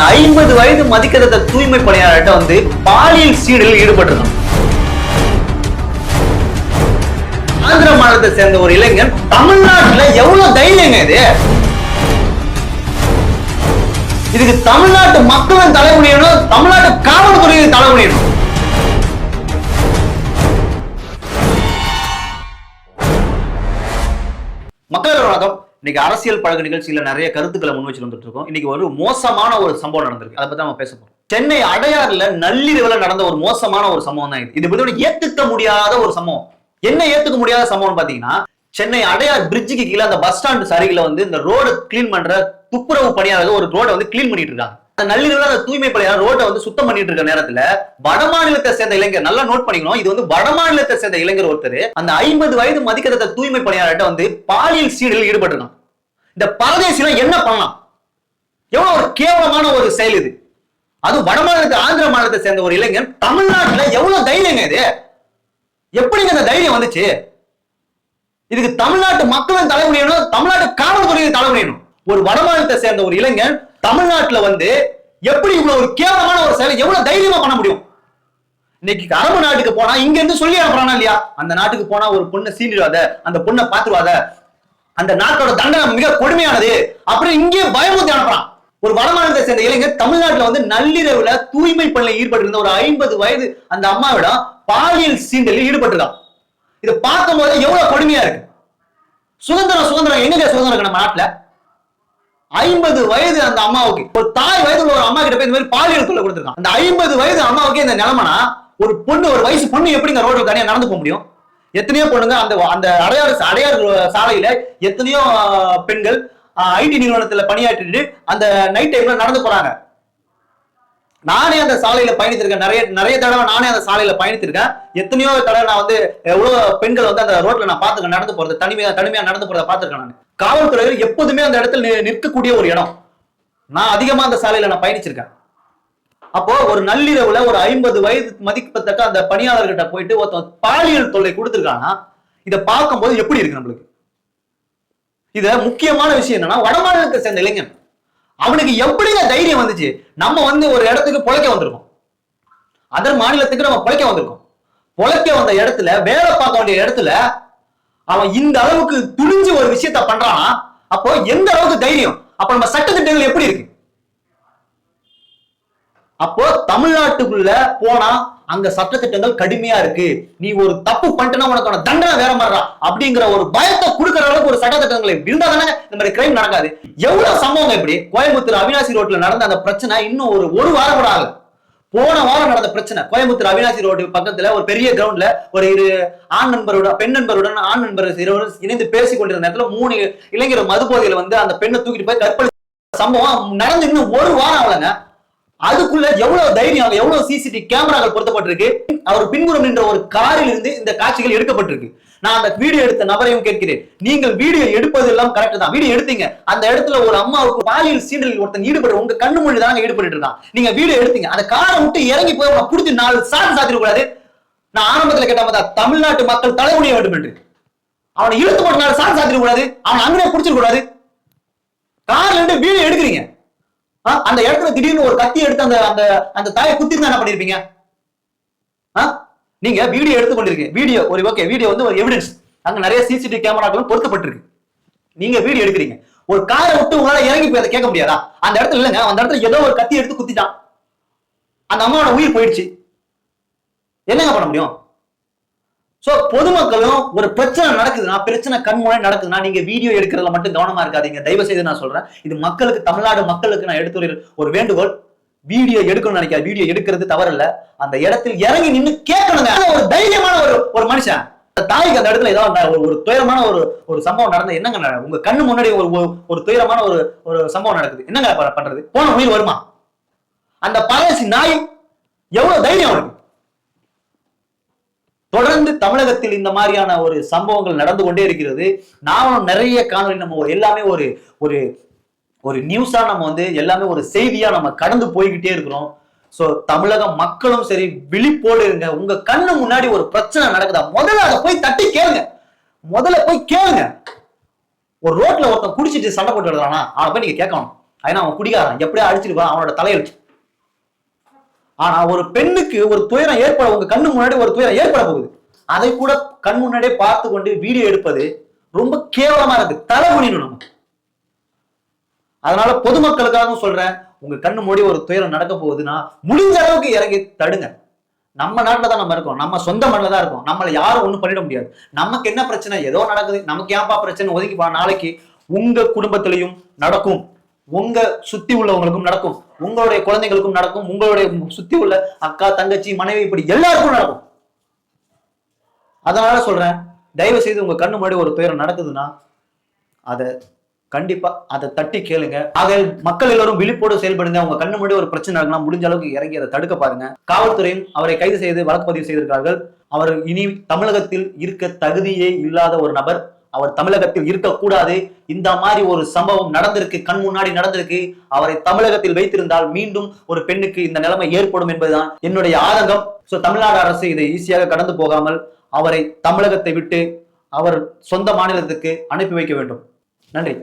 50 வயது மதிக்கத்தக்க தூய்மை பணியாளர்கிட்ட வந்து பாலியல் சீடலில் ஈடுபட்டிருக்கான். ஆந்திர மாநிலத்தை சேர்ந்த ஒரு இளைஞன் தமிழ்நாட்டுல எவ்வளவு தைரியங்க இது? இதுக்கு தமிழ்நாட்டு மக்களும் தலைமுடியணும், தமிழ்நாட்டு காவல்துறையும் தலைமுடியணும். மக்கள் வணக்கம். இன்னைக்கு அரசியல் பழக நிகழ்ச்சியில நிறைய கருத்துக்களை முன் வச்சு வந்துட்டு இருக்கோம். இன்னைக்கு ஒரு மோசமான ஒரு சம்பவம் நடந்திருக்கு. அதை பத்தி நம்ம பேச போறோம். சென்னை அடையாறுல நள்ளிரவுல நடந்த ஒரு மோசமான ஒரு சம்பவம் தான் இது. இது ஏத்துக்க முடியாத ஒரு சம்பவம். என்ன ஏத்துக்க முடியாத சம்பவம் பாத்தீங்கன்னா, சென்னை அடையார் பிரிட்ஜுக்கு கீழே அந்த பஸ் ஸ்டாண்ட் சரியில வந்து இந்த ரோடு கிளீன் பண்ற துப்புரவு பணியாளர்கள் ஒரு ரோட வந்து கிளீன் பண்ணிட்டு இருக்காங்க. அந்த நள்ளிரவுல அந்த தூய்மை பணியாளர் ரோட்டை வந்து சுத்தம் பண்ணிட்டு இருக்க நேரத்துல வடமாநிலத்தை சேர்ந்த இளைஞர், நல்லா நோட் பண்ணிக்கணும், இது வந்து வடமாநிலத்தை சேர்ந்த இளைஞர் ஒருத்தர் அந்த 50 வயது மதிக்கத்தக்க தூய்மை பணியாளர்கிட்ட வந்து பாலியல் சீடலில் ஈடுபட்டிருக்கான். இந்த பரதேசில என்ன பண்ணலாம்? எவ்வளவு ஒரு கேவலமான ஒரு செயல் இது. அது வடமாநிலத்தை ஆந்திர மாநிலத்தை சேர்ந்த ஒரு இளைஞர் தமிழ்நாட்டுல எவ்வளவு தைரியங்க இது? எப்படிங்க இந்த தைரியம் வந்துச்சு? இதுக்கு தமிழ்நாட்டு மக்களும் தலைமுடியணும், தமிழ்நாட்டு காவல்துறையும் தலைமுடியணும். ஒரு வடமாநிலத்தை சேர்ந்த ஒரு இளைஞன் தமிழ்நாட்டுல வந்து எப்படி இவ்வளவு ஒரு கேவலமான ஒரு செயலை எவ்வளவு தைரியமா பண்ண முடியும்? இன்னைக்கு அரபு நாட்டுக்கு போனா இங்க இருந்து சொல்லி அனுப்புறானா இல்லையா? அந்த நாட்டுக்கு போனா ஒரு பொண்ணை சீண்டிடாத, அந்த பொண்ணை பாத்துருவாத, அந்த நாட்டோட தண்டனை மிக கொடுமையானது அப்படின்னு இங்கே பயமுறுத்தி அனுப்புறான். ஒரு வடமாநிலத்தை சேர்ந்த இளைஞர் தமிழ்நாட்டுல வந்து நள்ளிரவுல தூய்மை பணியில் ஈடுபட்டு இருந்த ஒரு 50 வயது அந்த அம்மாவிடம் பாலியல் சீண்டலில் ஈடுபட்டிருக்கான். இதை பார்க்கும் போது எவ்வளவு கொடுமையா இருக்கு. சுதந்திரம் எங்க சுதந்திரம் இருக்கு நம்ம நாட்டுல? 50 வயது அந்த அம்மாவுக்கு, ஒரு தாய் வயது உள்ள ஒரு அம்மா கிட்ட போய் இந்த மாதிரி பாலியல் தொல்லை கொடுத்திருக்கான். அந்த 50 வயது அம்மாவுக்கு இந்த நிலைமைனா, ஒரு பொண்ணு, ஒரு வயசு பொண்ணு எப்படிங்க ரோட்ல தனியா நடந்து போக முடியும்? எத்தனையோ பொண்ணுங்க அந்த அடையாறு சாலையில எத்தனையோ பெண்கள் ஐடி நிறுவனத்துல பணியாற்றிட்டு அந்த நைட் டைம்ல நடந்து போறாங்க. நானே அந்த சாலையில பயணித்திருக்கேன். நிறைய தடவை நானே அந்த சாலையில பயணித்திருக்கேன். எத்தனையோ தடவை நான் வந்து எவ்வளவு பெண்கள் வந்து அந்த ரோட்ல நான் பாத்துருக்கேன், நடந்து போறது, தனிமையா நடந்து போறதை பாத்துருக்கேன். நான் காவல்துறையில் எப்போதுமே அந்த இடத்துல நிற்கக்கூடிய ஒரு இடம். நான் அதிகமா அந்த சாலையில நான் பயணிச்சிருக்கேன். அப்போ ஒரு நள்ளிரவுல ஒரு 50 வயது மதிக்கத்தக்க அந்த பணியாளர்கிட்ட போயிட்டு ஒருத்தன் பாலியல் தொல்லை கொடுத்திருக்கானா, இதை பார்க்கும்போது எப்படி இருக்கு நம்மளுக்கு? இத முக்கியமான விஷயம் என்னன்னா, வடமாநிலத்தை சேர்ந்த இளைஞன் அவனுக்கு எப்படிங்க தைரியம் வந்துச்சு? நம்ம வந்து ஒரு இடத்துக்கு பொழைக்க வந்திருக்கோம், அதர் மாநிலத்துக்கு நம்ம பொழைக்க வந்திருக்கோம். பொழைக்க வந்த இடத்துல, வேலை பார்க்க வேண்டிய இடத்துல அவன் இந்த அளவுக்கு துணிஞ்சு ஒரு விஷயத்த பண்றானா, அப்போ எந்த அளவுக்கு தைரியம்? அப்ப நம்ம சட்டத்திட்டங்கள் எப்படி இருக்கு? அப்போ தமிழ்நாட்டுக்குள்ள போனா அங்க சட்டத்திட்டங்கள் கடுமையா இருக்கு. நீ ஒரு தப்பு பண்ணிட்டனா உனக்கான தண்டனை வேற மாதிரிடா அப்படிங்கிற ஒரு பயத்தை கொடுக்கிற அளவுக்கு ஒரு சட்டத்திட்டங்களை இருந்தா தானே இந்த மாதிரி கிரைம் நடக்காது. எவ்வளவு சம்பவம் இப்படி கோயம்புத்தூர் அவினாசி ரோட்ல நடந்த அந்த பிரச்சனை இன்னும் ஒரு வாரம் கூட ஆகல. போன வாரம் நடந்த பிரச்சனை கோயம்புத்தூர் அவினாசி ரோடு பக்கத்துல ஒரு பெரிய கிரவுண்ட்ல ஒரு ஆண் நண்பருடன் பெண் நண்பருடன் ஆண் நண்பர் இருவரும் இணைந்து பேசிக் கொண்டிருந்த நேரத்துல 3 இளைஞர் மதுபோதையில வந்து அந்த பெண்ணை தூக்கிட்டு போய் கற்பழி சம்பவம் நடந்து இன்னும் ஒரு வாரம் ஆகலங்க. அதுக்குள்ள எவ்வளவு தைரியம், எவ்வளவு சிசிடிவி கேமராக்கள் பொருத்தப்பட்டிருக்கு. அவர் பின்புறம் நின்ற ஒரு காரில் இருந்து இந்த காட்சிகள் எடுக்கப்பட்டிருக்கு. நான் அந்த வீடியோ எடுத்த நபரையும் கேட்கிறேன், நீங்கள் வீடியோ எடுப்பது எல்லாம் கரெக்ட் தான், வீடியோ எடுத்தீங்க, அந்த இடத்துல ஒரு அம்மாவுக்கு பாலியல் சீண்டலில் ஒருத்தன் ஈடுபட்டு உங்க கண்ணு மொழி தாங்க ஈடுபட்டு இருக்கான், நீங்க வீடியோ எடுத்தீங்க, அந்த காரை விட்டு இறங்கி போய் அவனை பிடிச்சி 4 சாத்து சாத்திர கூடாது? நான் ஆரம்பத்தில் கேட்ட தமிழ்நாட்டு மக்கள் தலைமுடிய வேண்டும் என்று அவனை இழுத்து போட்டு 4 சாத்து சாத்திர கூடாது? அவனை அங்கே பிடிச்சிட கூடாது? கார்ல இருந்து வீடியோ எடுக்கிறீங்க, அந்த இடத்துல திடீர்னு ஒரு கத்தி எடுத்து அந்த தாயை குத்திருந்தா என்ன பண்ணிருப்பீங்க? நீங்க வீடியோ எடுத்து கொண்டிருக்கீங்க, வீடியோ ஒரு ஓகே, வீடியோ வந்து ஒரு எவிடன்ஸ், அங்க நிறைய சிசிடிவி கேமராக்களும் பொருத்தப்பட்டிருக்கு. நீங்க வீடியோ எடுக்கிறீங்க, ஒரு காரை விட்டு உங்களால இறங்கி போய் அதை கேட்க முடியாதா? அந்த இடத்துல இல்லைங்க, அந்த இடத்துல ஏதோ ஒரு கத்தி எடுத்து குத்திட்டான், அந்த அம்மாவோட உயிர் போயிடுச்சு, என்னங்க பண்ண முடியும்? சோ பொதுமக்களும் ஒரு பிரச்சனை நடக்குதுன்னா, பிரச்சனை கண்முறை நடக்குதுன்னா, நீங்க வீடியோ எடுக்கிறதுல மட்டும் கவனமா இருக்காதீங்க. தயவு செய்து நான் சொல்றேன், இது மக்களுக்கு, தமிழ்நாடு மக்களுக்கு நான் எடுத்து ஒரு வேண்டுகோள். வீடியோ எடுக்கணும்னு நினைக்காது, வீடியோ எடுக்கிறது தவறில்ல, அந்த இடத்தில் இறங்கி நின்று கேட்கணுங்க. ஒரு தைரியமான ஒரு மனுஷன். தாய்க்கு அந்த இடத்துல ஏதாவது ஒரு துயரமான ஒரு சம்பவம் நடந்தது, என்னங்க உங்க கண்ணு முன்னாடி ஒரு துயரமான ஒரு சம்பவம் நடக்குது, என்னங்க பண்றது? போன உயிர் வருமா? அந்த பரதேசி நாய் எவ்வளவு தைரியம் அவனுக்கு? தொடர்ந்து தமிழகத்தில் இந்த மாதிரியான ஒரு சம்பவங்கள் நடந்து கொண்டே இருக்கிறது. நானும் நிறைய காணொலி நம்ம எல்லாமே ஒரு நியூஸா நம்ம வந்து எல்லாமே ஒரு செய்தியா நம்ம கடந்து போய்கிட்டே இருக்கிறோம். சோ தமிழக மக்களும் சரி, விழிப்போடு இருங்க. உங்க கண்ணு முன்னாடி ஒரு பிரச்சனை நடக்குதா, முதல்ல அதை போய் தட்டி கேளுங்க. முதல்ல போய் கேளுங்க. ஒரு ரோட்ல ஒருத்தன் குடிச்சிட்டு சண்டை போட்டு வருவானா, அவனை போய் நீங்க கேட்கணும். ஏன்னா அவன் குடிக்காரன், எப்படியா அடிச்சுட்டு போறான், அவனோட தலையெழுத்து. ஆனா ஒரு பெண்ணுக்கு ஒரு துயரம் ஏற்பட, உங்க கண்ணு முன்னாடி ஒரு துயரம் ஏற்பட போகுது, அதை கூட கண் முன்னாடியே பார்த்து கொண்டு வீடியோ எடுப்பது ரொம்ப கேவலமா இருக்கு. தலை குனியணும் நம்ம. அதனால பொதுமக்களுக்காக சொல்றேன், உங்க கண்ணு மூடி ஒரு துயரம் நடக்க போகுதுன்னா முடிஞ்ச அளவுக்கு இறங்கி தடுங்க. நம்ம நாட்டுல தான் நம்ம இருக்கோம், நம்ம சொந்த மண்ணில தான் இருக்கோம், நம்மள யாரும் ஒண்ணும் பண்ணிட முடியாது. நமக்கு என்ன பிரச்சனை, ஏதோ நடக்குது, நமக்கு ஏன்பா பிரச்சனை ஒதுக்கி பா, நாளைக்கு உங்க குடும்பத்திலையும் நடக்கும், உங்க சுத்தி உள்ளவங்களுக்கும் நடக்கும், உங்களுடைய குழந்தைகளுக்கும் நடக்கும், உங்களுடைய சுத்தி உள்ள அக்கா தங்கச்சி மனைவி இப்படி எல்லாருக்கும் நடக்கும். அதனால சொல்றேன், தயவு செய்து உங்க கண்ணு முன்னாடி ஒரு துயரம் நடக்குதுன்னா அதை கண்டிப்பா அதை தட்டி கேளுங்க. ஆக மக்கள் எல்லாரும் விழிப்போடு செயல்படுங்க. உங்க கண்ணு முன்னாடி ஒரு பிரச்சனை நடக்குன்னா முடிஞ்ச அளவுக்கு இறங்கி அதை தடுக்க பாருங்க. காவல்துறையும் அவரை கைது செய்து வழக்கு பதிவு செய்திருக்கிறார்கள். அவர் இனி தமிழகத்தில் இருக்க தகுதியே இல்லாத ஒரு நபர், அவர் தமிழகத்தில் இருக்கக்கூடாது. இந்த மாதிரி ஒரு சம்பவம் நடந்திருக்கு, கண் முன்னாடி நடந்திருக்கு. அவரை தமிழகத்தில் வைத்திருந்தால் மீண்டும் ஒரு பெண்ணுக்கு இந்த நிலைமை ஏற்படும் என்பதுதான் என்னுடைய ஆதங்கம். சோ தமிழ்நாடு அரசு இதை ஈஸியாக கடந்து போகாமல் அவரை தமிழகத்தை விட்டு அவர் சொந்த மாநிலத்துக்கு அனுப்பி வைக்க வேண்டும். நன்றி.